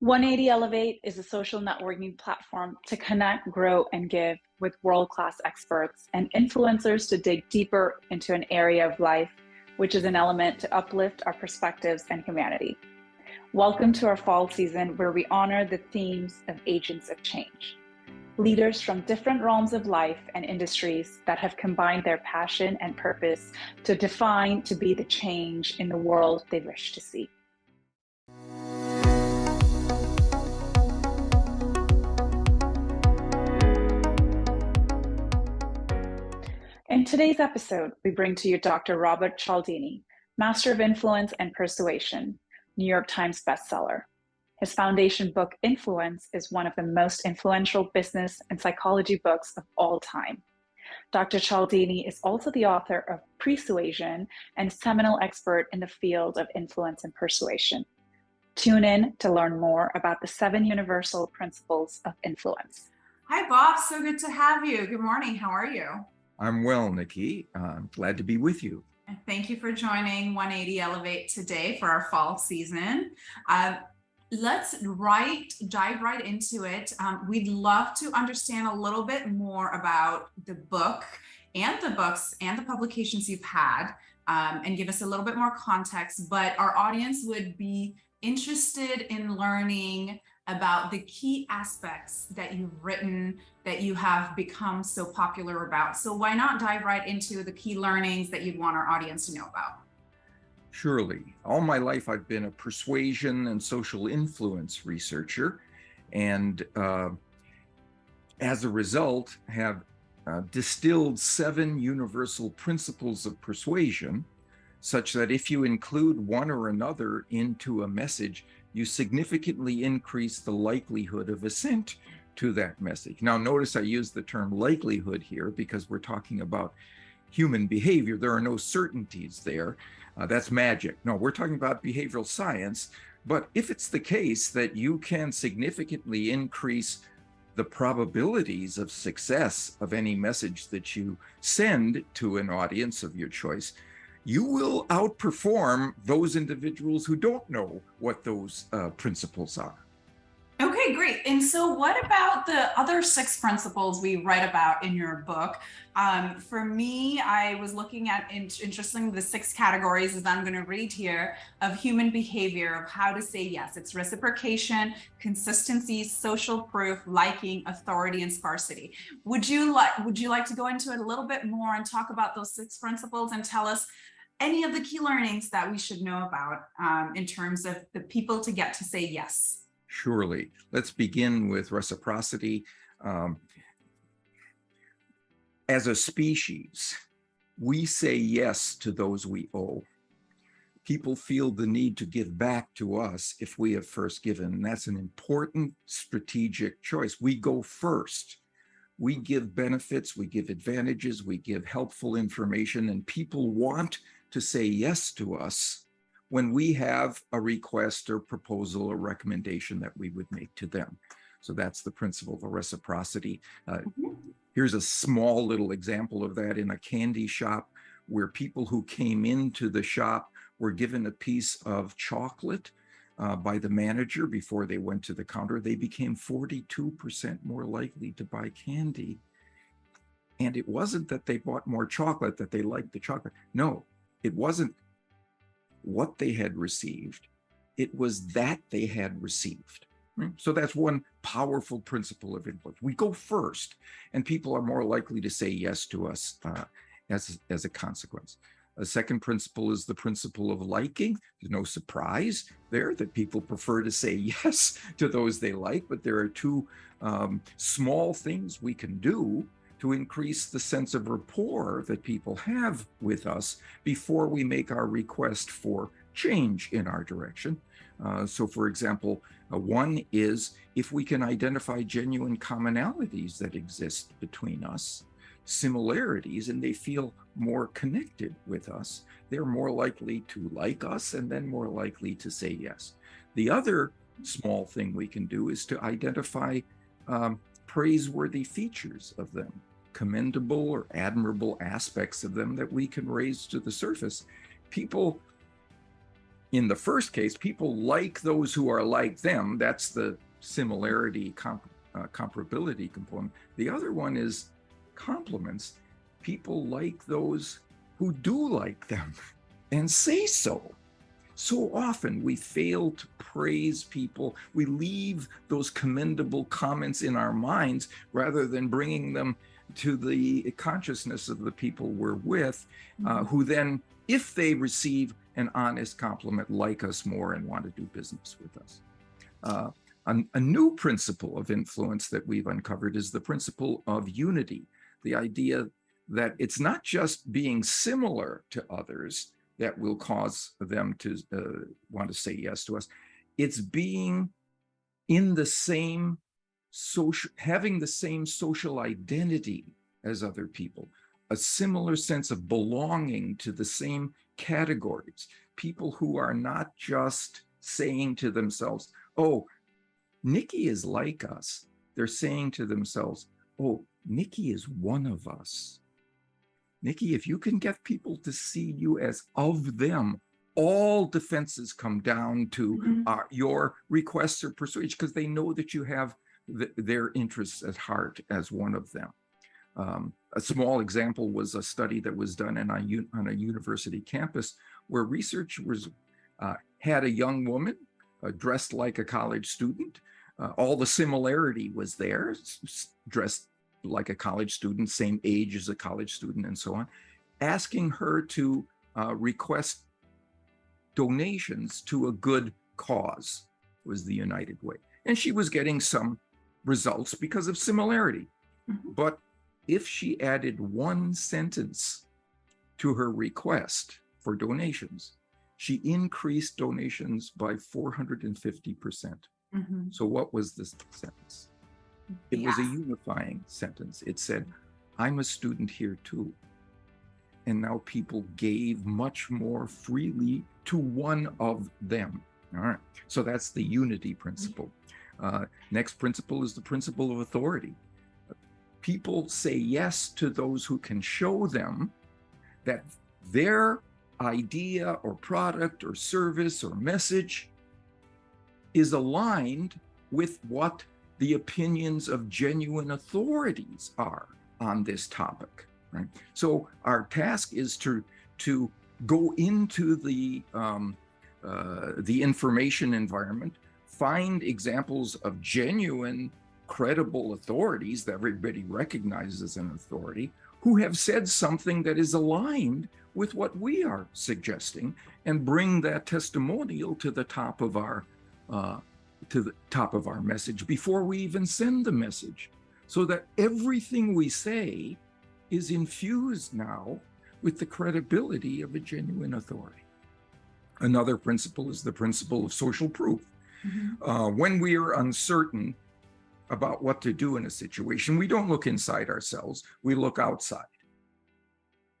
180 Elevate is a social networking platform to connect, grow, and give with world-class experts and influencers to dig deeper into an area of life, which is an element to uplift our perspectives and humanity. Welcome to our fall season, where we honor the themes of agents of change. Leaders from different realms of life and industries that have combined their passion and purpose to be the change in the world they wish to see. In today's episode, we bring to you Dr. Robert Cialdini, Master of Influence and Persuasion, New York Times bestseller. His foundation book, Influence, is one of the most influential business and psychology books of all time. Dr. Cialdini is also the author of Persuasion and seminal expert in the field of influence and persuasion. Tune in to learn more about the 7 universal principles of influence. Hi, Bob. So good to have you. Good morning. How are you? I'm well, Nikki. I'm glad to be with you. And thank you for joining 180 Elevate today for our fall season. Let's dive right into it. We'd love to understand a little bit more about the book and the books and the publications you've had, and give us a little bit more context. But our audience would be interested in learning about the key aspects that you've written, that you have become so popular about. So why not dive right into the key learnings that you'd want our audience to know about? Surely. All my life, I've been a persuasion and social influence researcher, and as a result, have distilled 7 universal principles of persuasion, such that if you include one or another into a message, you significantly increase the likelihood of assent to that message. Now, notice I use the term likelihood here because we're talking about human behavior. There are no certainties there. That's magic. No, we're talking about behavioral science. But if it's the case that you can significantly increase the probabilities of success of any message that you send to an audience of your choice, you will outperform those individuals who don't know what those principles are. Okay, great. And so what about the other 6 principles we write about in your book? For me, I was looking at, interestingly, the 6 categories, as I'm going to read here, of human behavior, of how to say yes. It's reciprocation, consistency, social proof, liking, authority, and scarcity. Would you like to go into it a little bit more and talk about those 6 principles and tell us any of the key learnings that we should know about in terms of the people to get to say yes? Surely. Let's begin with reciprocity. As a species, we say yes to those we owe. People feel the need to give back to us if we have first given. And that's an important strategic choice. We go first. We give benefits, we give advantages, we give helpful information, and people want to say yes to us when we have a request or proposal or recommendation that we would make to them. So that's the principle of reciprocity. Here's a small little example of that in a candy shop, where people who came into the shop were given a piece of chocolate by the manager before they went to the counter. They became 42% more likely to buy candy. And it wasn't that they bought more chocolate, that they liked the chocolate. No, it wasn't what they had received. It was that they had received. So that's one powerful principle of influence. We go first, and people are more likely to say yes to us as a consequence. A second principle is the principle of liking. There's no surprise there that people prefer to say yes to those they like, but there are 2 small things we can do to increase the sense of rapport that people have with us before we make our request for change in our direction. So for example, one is if we can identify genuine commonalities that exist between us, similarities, and they feel more connected with us, they're more likely to like us and then more likely to say yes. The other small thing we can do is to identify praiseworthy features of them, commendable or admirable aspects of them that we can raise to the surface. People In the first case, people like those who are like them. That's the similarity, comparability component. The other one is compliments. People like those who do like them and say so. So often we fail to praise people. We leave those commendable comments in our minds rather than bringing them to the consciousness of the people we're with, who then, if they receive an honest compliment, like us more and want to do business with us. A new principle of influence that we've uncovered is the principle of unity, the idea that it's not just being similar to others that will cause them to want to say yes to us. It's being in the same social, having the same social identity as other people, a similar sense of belonging to the same categories, people who are not just saying to themselves, oh, Nikki is like us. They're saying to themselves, oh, Nikki is one of us. Nikki, if you can get people to see you as of them, all defenses come down to your requests or persuasion, because they know that you have their interests at heart as one of them. A small example was a study that was done on a university campus where researchers had a young woman dressed like a college student. All the similarity was there, dressed like a college student, same age as a college student, and so on, asking her to request donations to a good cause, was the United Way. And she was getting some results because of similarity. But if she added one sentence to her request for donations, she increased donations by 450%. So what was this sentence? It was a unifying sentence. It said, I'm a student here too. And now people gave much more freely to one of them. All right. So that's the unity principle. Next principle is the principle of authority. People say yes to those who can show them that their idea or product or service or message is aligned with what the opinions of genuine authorities are on this topic, right? So our task is to go into the information environment, find examples of genuine, credible authorities that everybody recognizes as an authority, who have said something that is aligned with what we are suggesting, and bring that testimonial to the top of our message before we even send the message, so that everything we say is infused now with the credibility of a genuine authority. Another principle is the principle of social proof. When we are uncertain about what to do in a situation, we don't look inside ourselves, we look outside.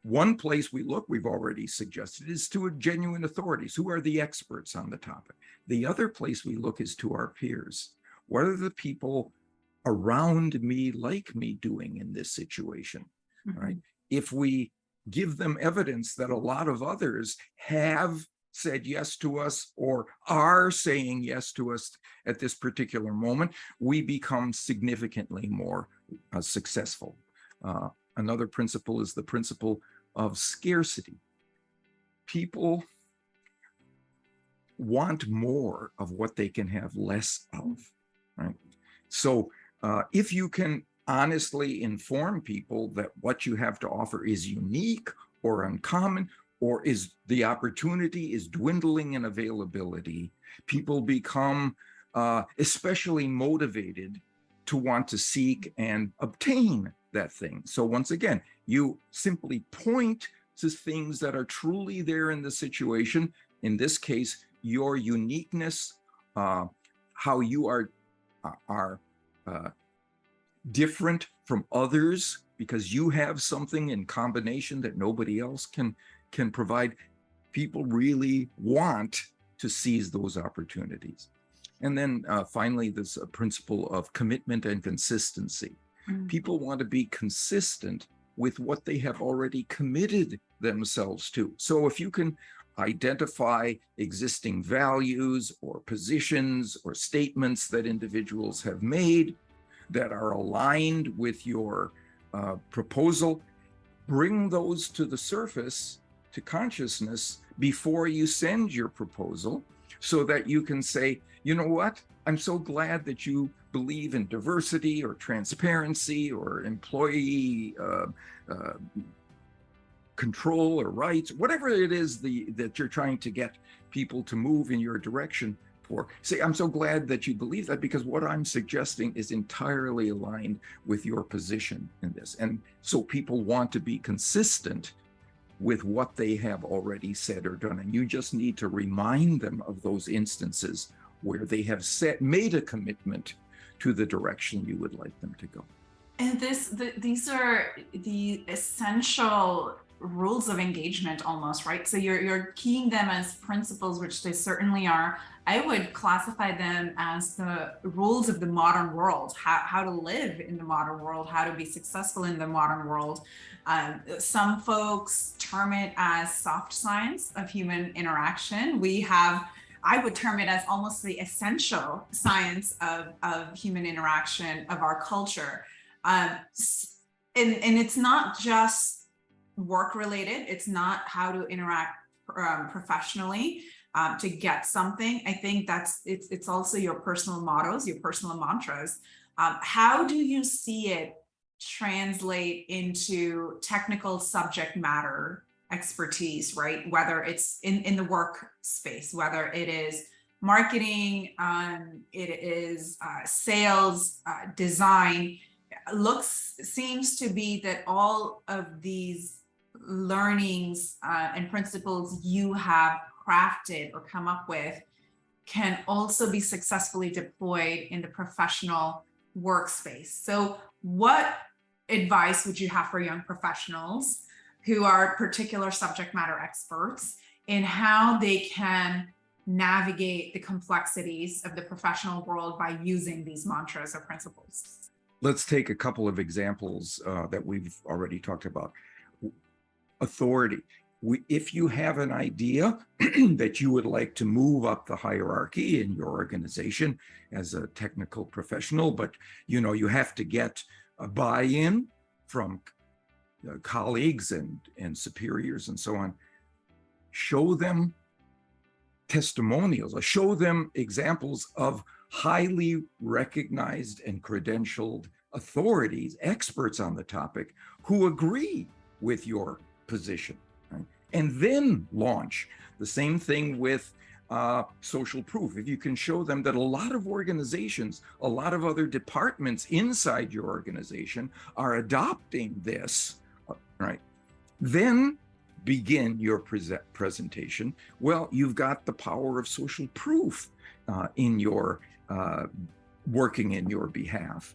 One place we look, we've already suggested, is to genuine authorities, who are the experts on the topic. The other place we look is to our peers. What are the people around me like me doing in this situation, right? If we give them evidence that a lot of others have said yes to us or are saying yes to us at this particular moment, we become significantly more successful. Another principle is the principle of scarcity. People want more of what they can have less of, right? So if you can honestly inform people that what you have to offer is unique or uncommon, or is the opportunity is dwindling in availability, people become especially motivated to want to seek and obtain that thing. So once again, you simply point to things that are truly there in the situation. In this case, your uniqueness, how you are different from others because you have something in combination that nobody else can provide. People really want to seize those opportunities. And then finally, this principle of commitment and consistency. People want to be consistent with what they have already committed themselves to. So if you can identify existing values or positions or statements that individuals have made that are aligned with your proposal. Bring those to the surface, to consciousness, before you send your proposal, so that you can say, you know what, I'm so glad that you believe in diversity or transparency or employee control or rights, whatever it is that you're trying to get people to move in your direction for. Say, I'm so glad that you believe that, because what I'm suggesting is entirely aligned with your position in this. And so people want to be consistent with what they have already said or done. And you just need to remind them of those instances where they have made a commitment to the direction you would like them to go. And these are the essential rules of engagement almost, right? So you're keying them as principles, which they certainly are. I would classify them as the rules of the modern world, how to live in the modern world, how to be successful in the modern world. Some folks term it as soft science of human interaction. I would term it as almost the essential science of human interaction of our culture. And it's not just work related. It's not how to interact professionally to get something. I think it's also your personal mottos, your personal mantras. How do you see it translate into technical subject matter expertise, right? Whether it's in the work space, whether it is marketing, it is sales, design. Seems to be that all of these learnings and principles you have crafted or come up with can also be successfully deployed in the professional workspace. So what advice would you have for young professionals who are particular subject matter experts in how they can navigate the complexities of the professional world by using these mantras or principles? Let's take a couple of examples that we've already talked about. Authority. If you have an idea that you would like to move up the hierarchy in your organization as a technical professional, but you have to get a buy-in from colleagues and superiors and so on, show them testimonials, or show them examples of highly recognized and credentialed authorities, experts on the topic, who agree with your position, right? And then launch. The same thing with social proof. If you can show them that a lot of organizations, a lot of other departments inside your organization are adopting this, right? Then begin your presentation. Well, you've got the power of social proof in your working in your behalf.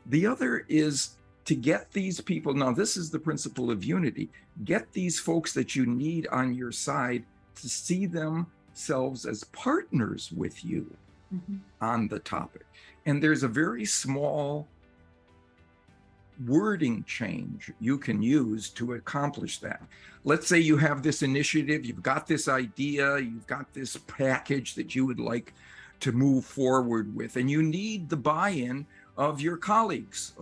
The other is to get these people, now this is the principle of unity, get these folks that you need on your side to see themselves as partners with you on the topic. And there's a very small wording change you can use to accomplish that. Let's say you have this initiative, you've got this idea, you've got this package that you would like to move forward with, and you need the buy-in of your colleagues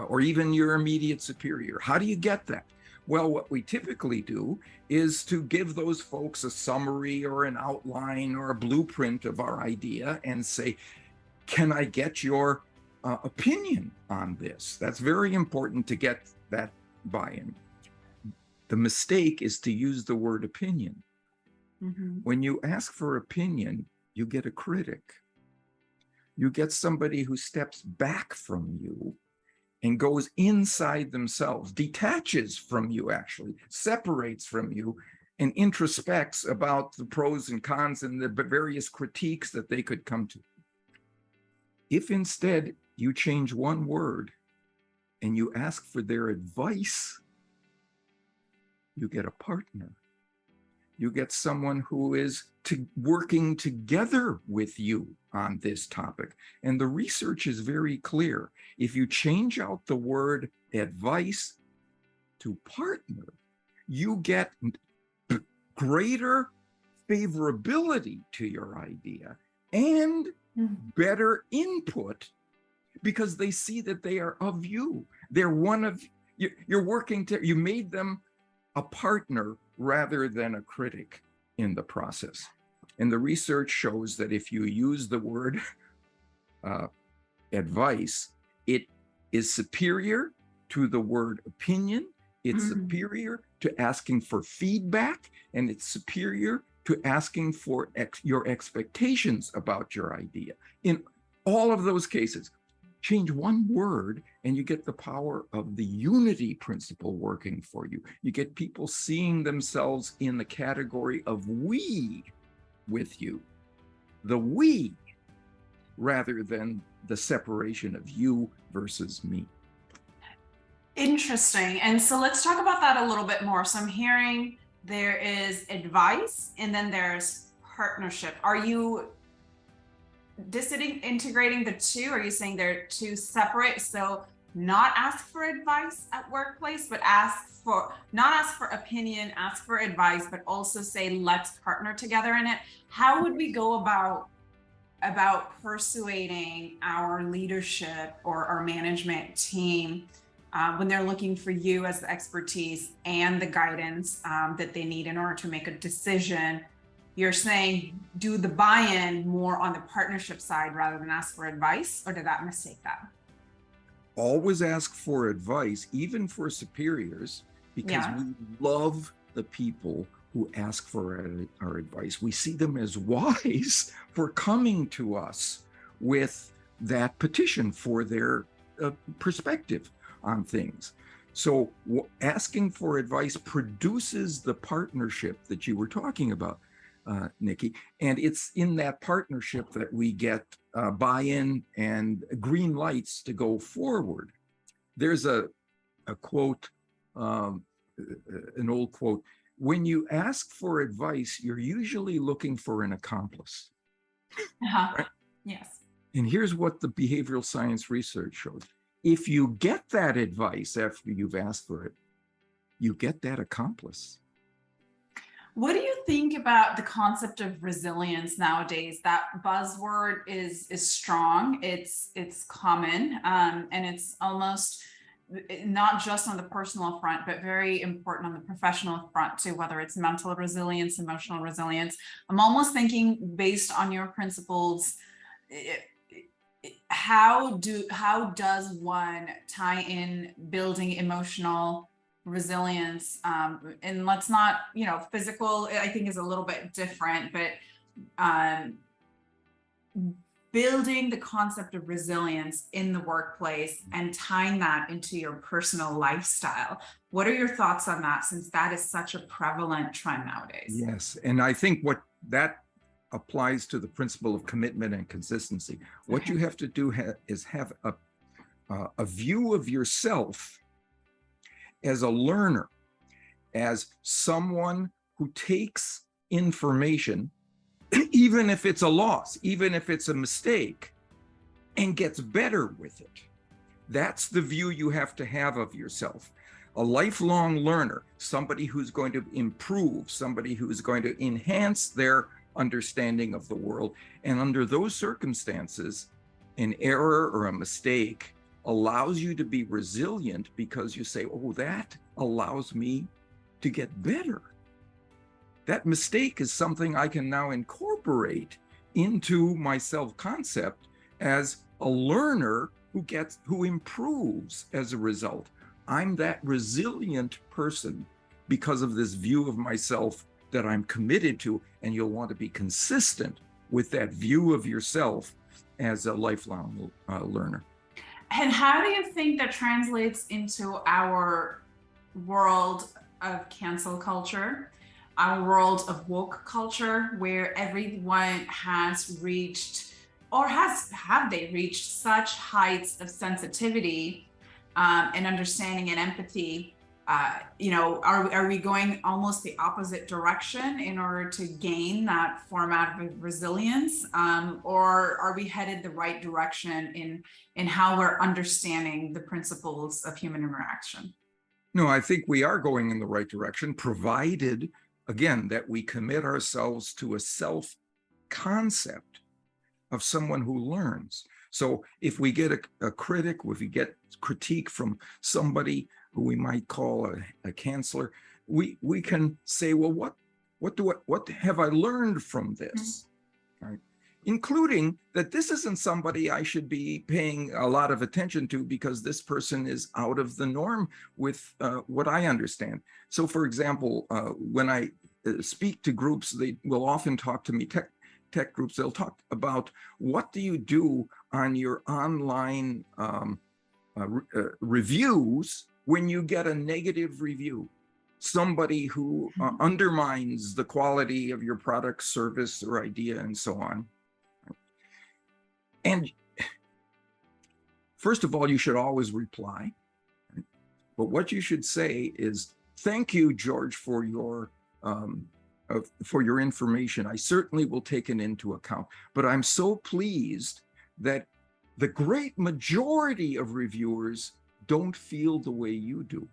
or even your immediate superior. How do you get that? Well, what we typically do is to give those folks a summary or an outline or a blueprint of our idea and say, can I get your opinion on this? That's very important to get that buy-in. The mistake is to use the word opinion. When you ask for opinion, you get a critic. You get somebody who steps back from you and goes inside themselves, detaches from you, actually, separates from you, and introspects about the pros and cons and the various critiques that they could come to. If instead you change one word and you ask for their advice, you get a partner. You get someone who is working together with you on this topic. And the research is very clear. If you change out the word advice to partner, you get greater favorability to your idea and better input because they see that they are of you. They're one of you. You're working to, you made them a partner rather than a critic in the process. And the research shows that if you use the word advice, it is superior to the word opinion. It's superior to asking for feedback, and it's superior to asking for your expectations about your idea. In all of those cases, change one word and you get the power of the unity principle working for you. You get people seeing themselves in the category of we with you, the we, rather than the separation of you versus me. Interesting. And so let's talk about that a little bit more. So I'm hearing there is advice and then there's partnership. Are you disintegrating the two? Are you saying they're two separate? So not ask for advice at workplace, but not ask for opinion, ask for advice, but also say, let's partner together in it. How would we go about persuading our leadership or our management team when they're looking for you as the expertise and the guidance that they need in order to make a decision? You're saying do the buy-in more on the partnership side rather than ask for advice, or did that mistake that? Always ask for advice, even for superiors, because we love the people who ask for our advice. We see them as wise for coming to us with that petition for their perspective on things. So asking for advice produces the partnership that you were talking about, Nikki. And it's in that partnership that we get buy-in and green lights to go forward. There's a quote, an old quote, when you ask for advice, you're usually looking for an accomplice. Right? Yes. And here's what the behavioral science research shows. If you get that advice after you've asked for it, you get that accomplice. What do you think about the concept of resilience nowadays? That buzzword is strong. It's common, and it's almost not just on the personal front, but very important on the professional front too, whether it's mental resilience, emotional resilience. I'm almost thinking, based on your principles, how does one tie in building emotional resilience, and let's not, physical, I think is a little bit different, but building the concept of resilience in the workplace and tying that into your personal lifestyle. What are your thoughts on that, since that is such a prevalent trend nowadays? Yes, and I think what that applies to the principle of commitment and consistency. What you have to do is have a view of yourself as a learner, as someone who takes information, even if it's a loss, even if it's a mistake, and gets better with it. That's the view you have to have of yourself. A lifelong learner, somebody who's going to improve, somebody who's going to enhance their understanding of the world. And under those circumstances, an error or a mistake allows you to be resilient because you say, oh, that allows me to get better. That mistake is something I can now incorporate into my self-concept as a learner who improves as a result. I'm that resilient person because of this view of myself that I'm committed to, and you'll want to be consistent with that view of yourself as a lifelong learner. And how do you think that translates into our world of cancel culture, our world of woke culture, where everyone has reached, or have they reached such heights of sensitivity and understanding and empathy? Are we going almost the opposite direction in order to gain that format of resilience, or are we headed the right direction in how we're understanding the principles of human interaction? No, I think we are going in the right direction, provided again, that we commit ourselves to a self-concept of someone who learns. So if we get a critic, if we get critique from somebody who we might call a counselor, we can say, well, what have I learned from this? Right? Including that this isn't somebody I should be paying a lot of attention to because this person is out of the norm with what I understand. So for example, when I speak to groups, they will often talk to me, tech groups, they'll talk about what do you do on your online reviews when you get a negative review, somebody who undermines the quality of your product, service, or idea, and so on. And first of all, you should always reply. But what you should say is, thank you, George, for your information. I certainly will take it into account. But I'm so pleased that the great majority of reviewers don't feel the way you do.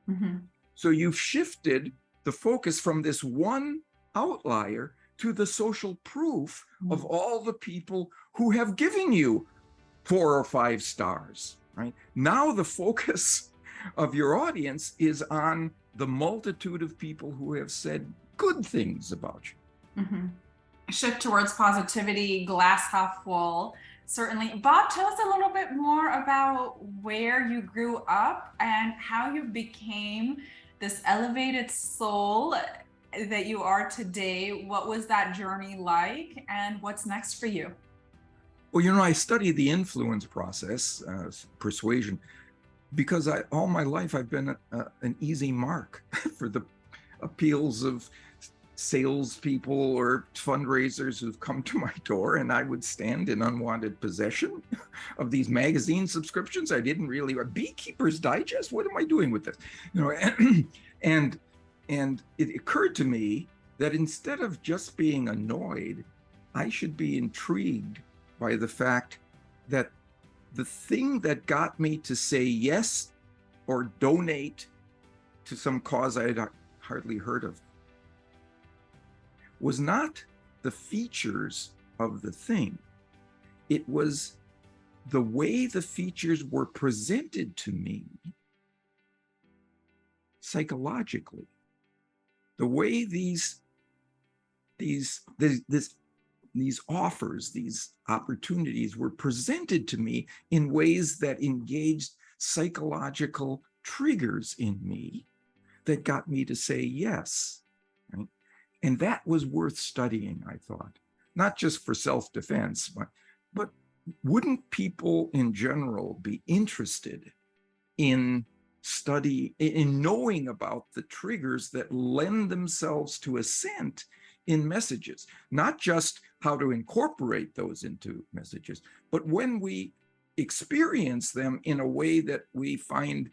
Mm-hmm. So you've shifted the focus from this one outlier to the social proof of all the people who have given you 4 or 5 stars, right? Now the focus of your audience is on the multitude of people who have said good things about you. Mm-hmm. Shift towards positivity, glass half full. Certainly. Bob, tell us a little bit more about where you grew up and how you became this elevated soul that you are today. What was that journey like, and what's next for you? Well, you know, I studied the influence process, persuasion, because all my life I've been an easy mark for the appeals of salespeople or fundraisers who've come to my door, and I would stand in unwanted possession of these magazine subscriptions. I didn't really, Beekeeper's Digest, what am I doing with this? You know, and it occurred to me that instead of just being annoyed, I should be intrigued by the fact that the thing that got me to say yes or donate to some cause I had hardly heard of was not the features of the thing. It was the way the features were presented to me psychologically. The way these offers, these opportunities were presented to me in ways that engaged psychological triggers in me that got me to say yes. Right? And that was worth studying, I thought, not just for self-defense, but wouldn't people in general be interested in knowing about the triggers that lend themselves to assent in messages, not just how to incorporate those into messages, but when we experience them in a way that we find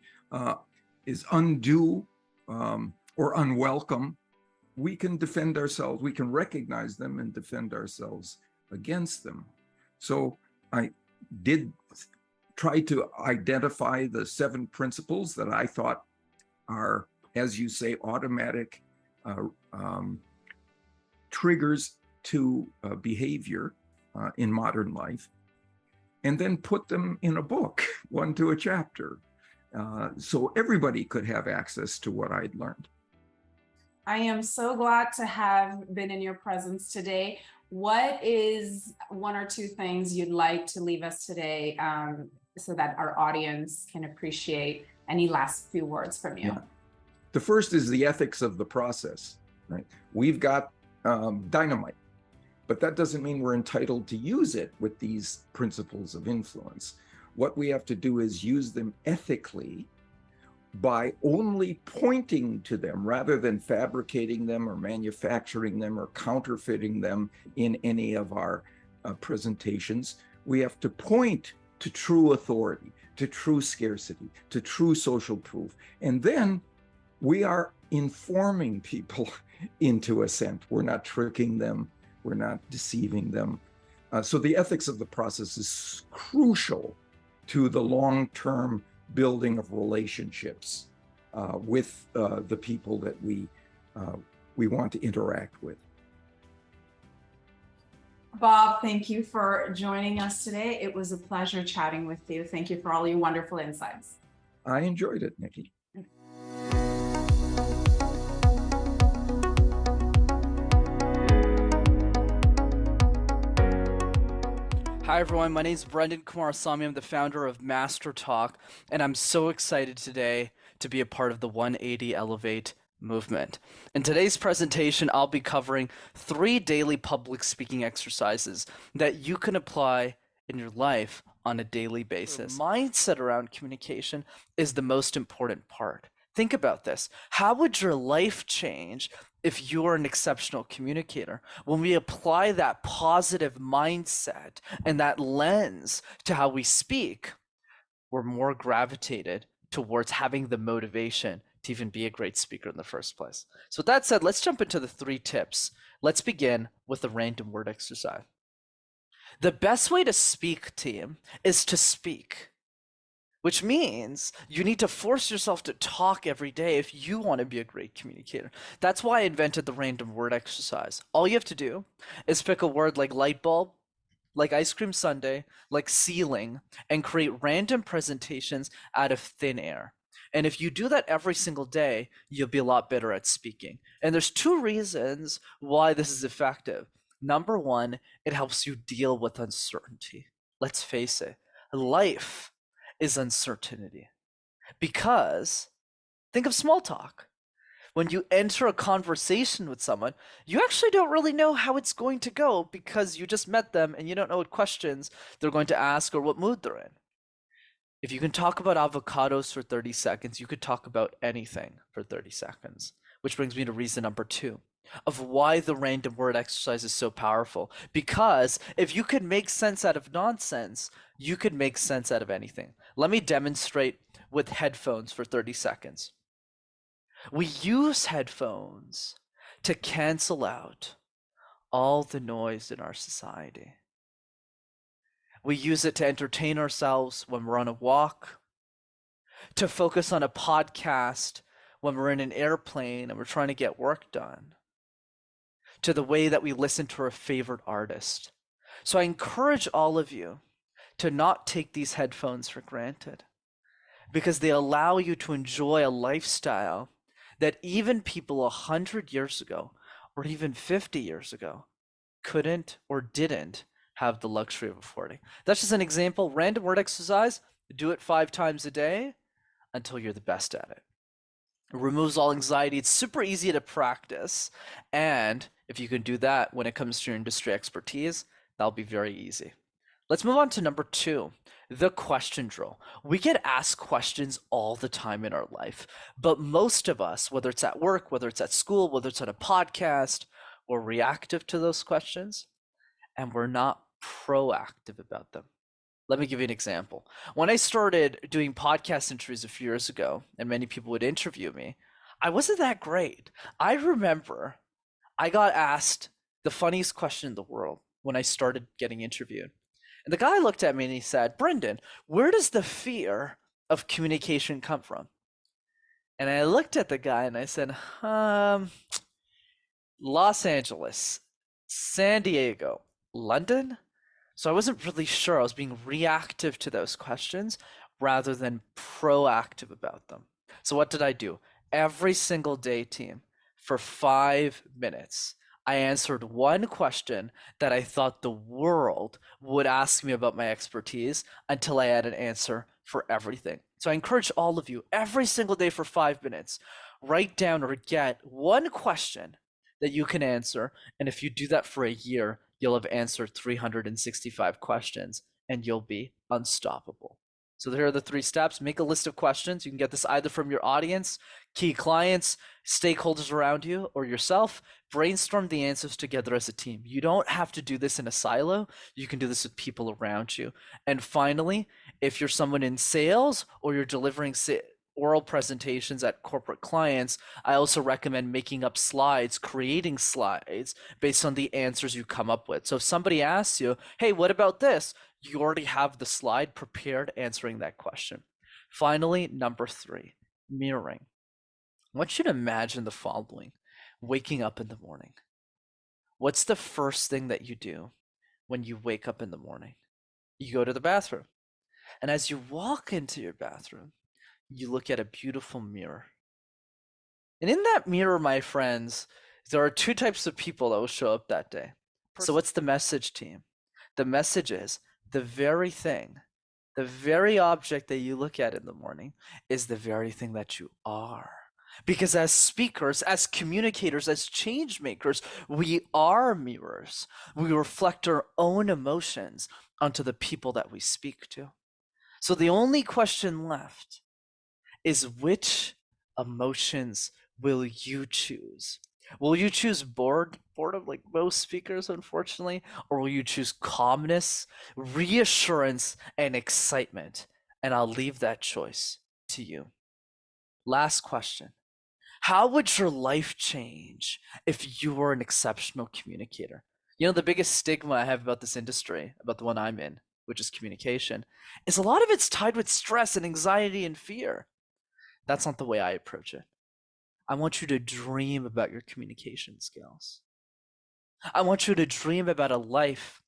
is undue or unwelcome, we can defend ourselves. We can recognize them and defend ourselves against them. So I did try to identify the 7 principles that I thought are, as you say, automatic triggers to behavior in modern life, and then put them in a book, one to a chapter, so everybody could have access to what I'd learned. I am so glad to have been in your presence today. What is 1 or 2 things you'd like to leave us today so that our audience can appreciate? Any last few words from you? Yeah. The first is the ethics of the process, right? We've got dynamite, but that doesn't mean we're entitled to use it with these principles of influence. What we have to do is use them ethically by only pointing to them rather than fabricating them or manufacturing them or counterfeiting them in any of our presentations. We have to point to true authority, to true scarcity, to true social proof. And then we are informing people into assent. We're not tricking them. We're not deceiving them. So the ethics of the process is crucial to the long-term building of relationships with the people that we we want to interact with. Bob, thank you for joining us today. It was a pleasure chatting with you. Thank you for all your wonderful insights. I enjoyed it, Nikki. Hi everyone, my name is Brendan Kumarasamy. I'm the founder of Master Talk, and I'm so excited today to be a part of the 180 Elevate movement. In today's presentation, I'll be covering 3 daily public speaking exercises that you can apply in your life on a daily basis. Mindset around communication is the most important part. Think about this. How would your life change if you're an exceptional communicator? When we apply that positive mindset and that lens to how we speak, we're more gravitated towards having the motivation to even be a great speaker in the first place. So with that said, let's jump into the 3 tips. Let's begin with the random word exercise. The best way to speak, team, is to speak, which means you need to force yourself to talk every day if you want to be a great communicator. That's why I invented the random word exercise. All you have to do is pick a word like light bulb, like ice cream sundae, like ceiling, and create random presentations out of thin air. And if you do that every single day, you'll be a lot better at speaking. And there's 2 reasons why this is effective. Number 1, it helps you deal with uncertainty. Let's face it, life is uncertainty. Because think of small talk. When you enter a conversation with someone, you actually don't really know how it's going to go because you just met them and you don't know what questions they're going to ask or what mood they're in. If you can talk about avocados for 30 seconds, you could talk about anything for 30 seconds, which brings me to reason number 2 of why the random word exercise is so powerful. Because if you could make sense out of nonsense, you could make sense out of anything. Let me demonstrate with headphones for 30 seconds. We use headphones to cancel out all the noise in our society. We use it to entertain ourselves when we're on a walk, to focus on a podcast when we're in an airplane and we're trying to get work done, to the way that we listen to our favorite artist. So I encourage all of you to not take these headphones for granted, because they allow you to enjoy a lifestyle that even people 100 years ago or even 50 years ago couldn't or didn't have the luxury of affording. That's just an example. Random word exercise, do it 5 times a day until you're the best at it. It removes all anxiety. It's super easy to practice. And if you can do that when it comes to your industry expertise, that'll be very easy. Let's move on to number 2, the question drill. We get asked questions all the time in our life, but most of us, whether it's at work, whether it's at school, whether it's on a podcast, we're reactive to those questions and we're not proactive about them. Let me give you an example. When I started doing podcast interviews a few years ago, and many people would interview me, I wasn't that great. I remember I got asked the funniest question in the world when I started getting interviewed. And the guy looked at me and he said, "Brendan, where does the fear of communication come from?" And I looked at the guy and I said, Los Angeles, San Diego, London. So I wasn't really sure. I was being reactive to those questions rather than proactive about them. So what did I do? Every single day, team, for 5 minutes, I answered one question that I thought the world would ask me about my expertise until I had an answer for everything. So I encourage all of you, every single day for 5 minutes, write down or get one question that you can answer. And if you do that for a year, you'll have answered 365 questions and you'll be unstoppable. So here are the 3 steps. Make a list of questions. You can get this either from your audience, key clients, stakeholders around you, or yourself. Brainstorm the answers together as a team. You don't have to do this in a silo. You can do this with people around you. And finally, if you're someone in sales or you're delivering oral presentations at corporate clients, I also recommend making up slides, creating slides based on the answers you come up with. So if somebody asks you, "Hey, what about this?" you already have the slide prepared answering that question. Finally, number 3, mirroring. I want you to imagine the following. waking up in the morning. What's the first thing that you do when you wake up in the morning? You go to the bathroom. And as you walk into your bathroom, you look at a beautiful mirror. And in that mirror, my friends, there are two types of people that will show up that day. So what's the message, team? The message is the very thing, the very object that you look at in the morning is the very thing that you are. Because as speakers, as communicators, as change makers, we are mirrors. We reflect our own emotions onto the people that we speak to. So the only question left is, which emotions will you choose? Will you choose boredom like most speakers, unfortunately, or will you choose calmness, reassurance, and excitement? And I'll leave that choice to you. Last question. How would your life change if you were an exceptional communicator? You know, the biggest stigma I have about this industry, about the one I'm in, which is communication, is a lot of it's tied with stress and anxiety and fear. That's not the way I approach it. I want you to dream about your communication skills. I want you to dream about a life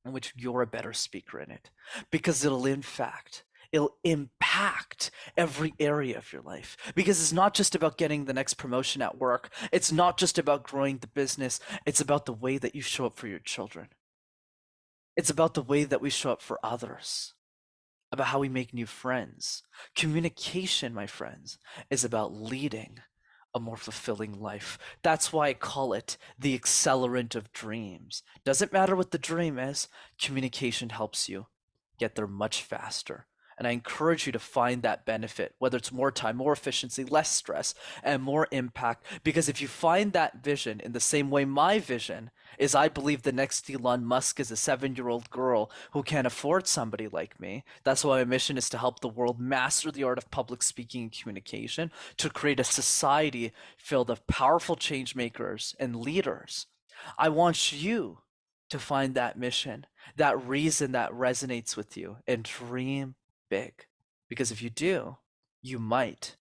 in which you're a better speaker in it, because it'll impact every area of your life. Because it's not just about getting the next promotion at work. It's not just about growing the business. It's about the way that you show up for your children. It's about the way that we show up for others, about how we make new friends. Communication, my friends, is about leading a more fulfilling life. That's why I call it the accelerant of dreams. Doesn't matter what the dream is, communication helps you get there much faster. And I encourage you to find that benefit, whether it's more time, more efficiency, less stress, and more impact. Because if you find that vision in the same way my vision is, I believe the next Elon Musk is a 7-year-old girl who can't afford somebody like me. That's why my mission is to help the world master the art of public speaking and communication, to create a society filled of powerful change makers and leaders. I want you to find that mission, that reason that resonates with you, and dream big. Because if you do, you might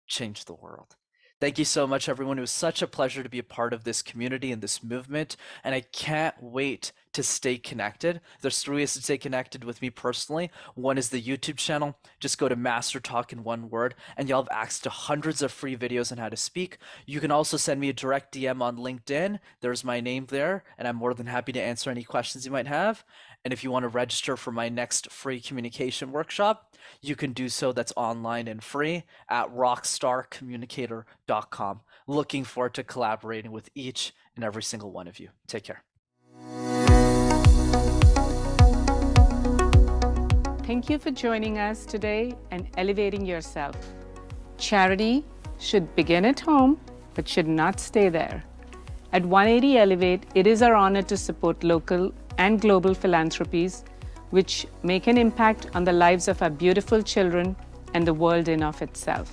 change the world. Thank you so much, everyone. It was such a pleasure to be a part of this community and this movement, and I can't wait to stay connected. There's 3 ways to stay connected with me personally. One is the YouTube channel. Just go to Master Talk in one word, and you'll have access to hundreds of free videos on how to speak. You can also send me a direct DM on LinkedIn. There's my name there, and I'm more than happy to answer any questions you might have. And if you want to register for my next free communication workshop, you can do so. That's online and free at rockstarcommunicator.com. Looking forward to collaborating with each and every single one of you. Take care. Thank you for joining us today and elevating yourself. Charity should begin at home, but should not stay there. At 180 Elevate, it is our honor to support local and global philanthropies which make an impact on the lives of our beautiful children and the world in of itself.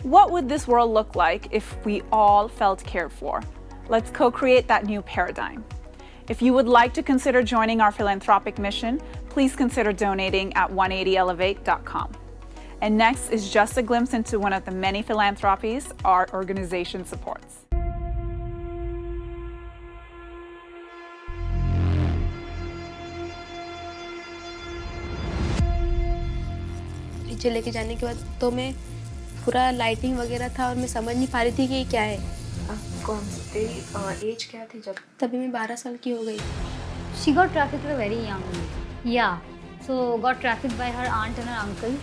What would this world look like if we all felt cared for? Let's co-create that new paradigm. If you would like to consider joining our philanthropic mission, please consider donating at 180elevate.com. And next is just a glimpse into one of the many philanthropies our organization supports. नीचे लेके जाने के बाद तो मैं पूरा lighting वगैरह था और मैं समझ नहीं पा रही थी कि ये क्या है। कौन सी तेरी एज क्या थी जब? तभी मैं 12 साल की हो गई। She got trafficked at a very young age. Yeah, so got trafficked by her aunt and her uncle.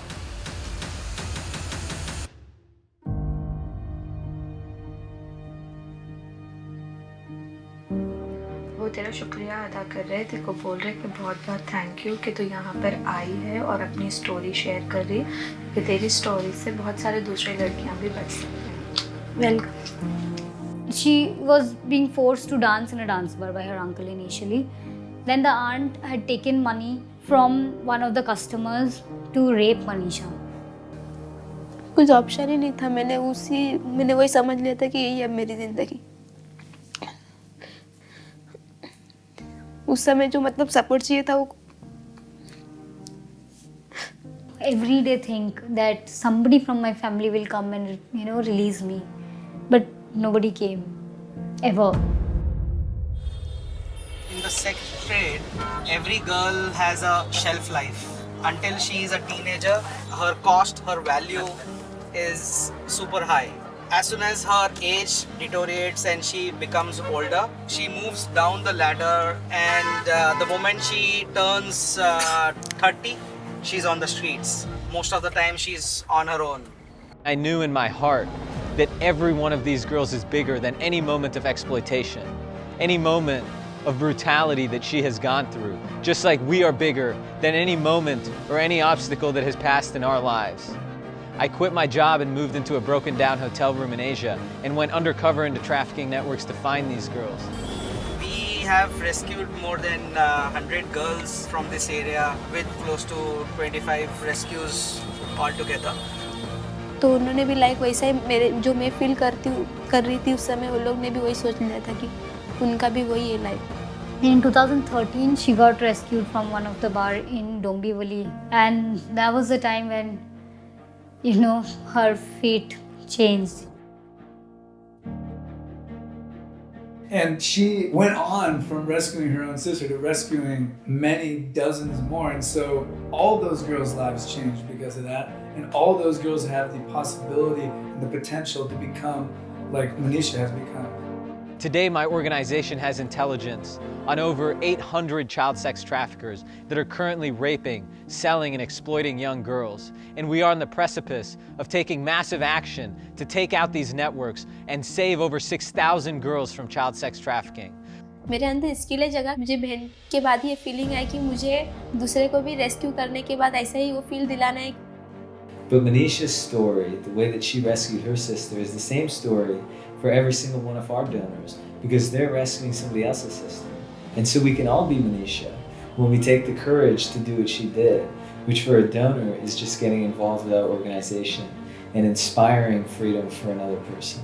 वो तेरा शुक्रिया अदा कर रहे थे, को बोल रहे कि बहुत बहुत थैंक यू कि तू यहाँ पर आई है और अपनी स्टोरी शेयर कर रही कि तेरी स्टोरी से बहुत सारे दूसरे लड़कियाँ भी बच सकती हैं। Welcome. She was being forced to dance in a dance bar by her uncle initially. Then the aunt had taken money from one of the customers to rape Manisha. कुछ ऑप्शन ही नहीं था। मैंने वही समझ लिया था कि यही है मेरी जिंदगी। उस समय जो मतलब सपोर्ट चाहिए था वो Every day think that somebody from my family will come and release me, but nobody came ever. In the sex trade, every girl has a shelf life. Until she is a teenager, her cost, her value is super high. As soon as her age deteriorates and she becomes older, she moves down the ladder, and the moment she turns 30, she's on the streets. Most of the time she's on her own. I knew in my heart that every one of these girls is bigger than any moment of exploitation, any moment of brutality that she has gone through, just like we are bigger than any moment or any obstacle that has passed in our lives. I quit my job and moved into a broken down hotel room in Asia and went undercover into trafficking networks to find these girls. We have rescued more than 100 girls from this area with close to 25 rescues altogether. तो उन्होंने भी like वैसा ही मेरे जो मैं feel कर रही थी उस समय, वो लोग ने भी वही सोच लिया था कि उनका भी वही है life. In 2013, she got rescued from one of the bar in Dombivli, and that was the time when, you know, her fate changed. And she went on from rescuing her own sister to rescuing many dozens more. And so all those girls' lives changed because of that. And all those girls have the possibility and the potential to become like Manisha has become. Today, my organization has intelligence on over 800 child sex traffickers that are currently raping, selling, and exploiting young girls. And we are on the precipice of taking massive action to take out these networks and save over 6,000 girls from child sex trafficking. मेरे अंदर skill है जगह, मुझे बहन के बाद ये feeling है कि मुझे दूसरे को भी रेस्क्यू करने के बाद ऐसा ही वो फील दिलाना है. But Manisha's story, the way that she rescued her sister, is the same story for every single one of our donors, because they're rescuing somebody else's sister. And so we can all be Manisha when we take the courage to do what she did, which for a donor is just getting involved with our organization and inspiring freedom for another person.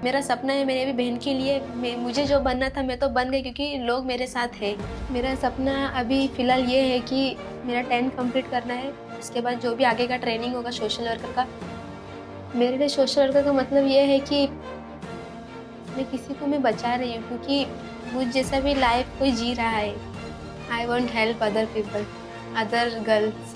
मेरा सपना है मेरी भी बहन के लिए, मुझे जो बनना था मैं तो बन गई क्योंकि लोग मेरे साथ हैं. मेरा सपना अभी फ़िलहाल ये है कि मेरा 10 कंप्लीट करना है, उसके बाद जो भी आगे का ट्रेनिंग होगा सोशल वर्कर का. मेरे लिए सोशल वर्कर का मतलब ये है कि मैं किसी को मैं बचा रही हूँ, क्योंकि मुझ जैसा भी लाइफ कोई जी रहा है. I want help other people, other girls.